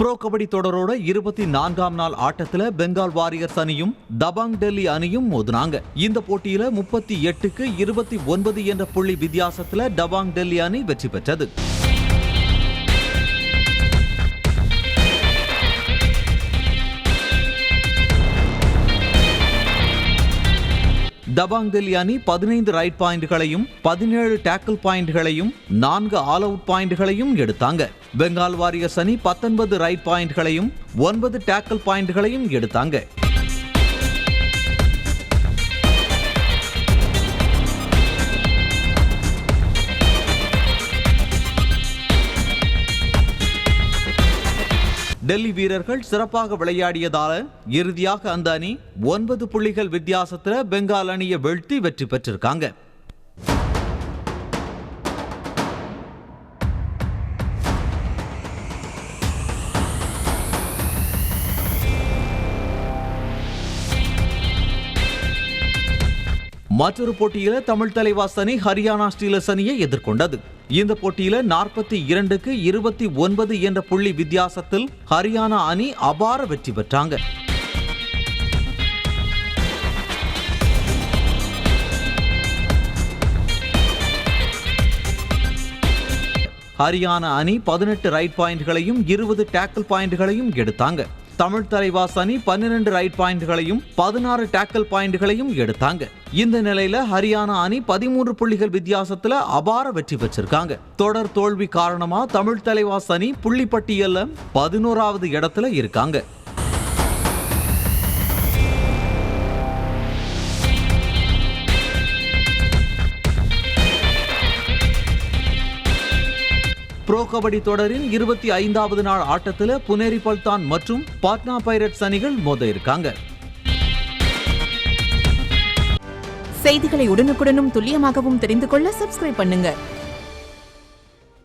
Bro kabaddi தொடரோட 24ஆம் நாள் ஆட்டத்துல Bengal warriors அணியும் தபாங் டெல்லி அணியும் மோதினாங்க. இந்த போட்டியில 38க்கு 29 என்ற புள்ளி வித்தியாசத்துல தபாங் டெல்லி அணி வெற்றி பெற்றது. தபாங் டெல்லி அணி 15 ரைட் பாயிண்ட்களையும் 17 டேக்கிள் பாயிண்ட்களையும் 4 ஆல் அவுட் பாயிண்ட்களையும் எடுத்தாங்க. பெங்கால் வாரியர்ஸ் அணி 19 ரைட் பாயிண்ட்களையும் 9 டேக்கிள் பாயிண்ட்களையும் எடுத்தாங்க. டெல்லி வீரர்கள் சிறப்பாக விளையாடியதால இறுதியாக அந்த அணி 9 புள்ளிகள் வித்தியாசத்துல பெங்கால் அணியை வீழ்த்தி வெற்றி பெற்றிருக்காங்க. மற்றொரு போட்டியில தமிழ் தலைவாஸ் அணி ஹரியானா ஸ்டீலர்ஸ் அணியை எதிர்கொண்டது. இந்த போட்டியில 42க்கு 29 என்ற புள்ளி வித்தியாசத்தில் ஹரியானா அணி அபார வெற்றி பெற்றாங்க. ஹரியானா அணி 18 ரைட் பாயிண்ட்களையும் 20 டேக்கிள் பாயிண்ட்களையும் எடுத்தாங்க. தமிழ் தலைவாஸ் அணி 12 ரைட் பாயிண்ட்களையும் 16 டேக்கிள் பாயிண்ட்களையும் எடுத்தாங்க. இந்த நிலையில ஹரியானா அணி 13 புள்ளிகள் வித்தியாசத்துல அபார வெற்றி பெற்றிருக்காங்க. தொடர் தோல்வி காரணமா தமிழ் தலைவாஸ் அணி புள்ளி பட்டியல்ல 11வது இடத்துல இருக்காங்க. ப்ரோ கபடி தொடரின் 25வது நாள் ஆட்டத்தில் புனேரி பல்தான் மற்றும் பாட்னா பைரட்ஸ் அணிகள் மோத இருக்காங்க. செய்திகளை உடனுக்குடனும் துல்லியமாகவும் தெரிந்து கொள்ள சப்ஸ்கிரைப் பண்ணுங்க.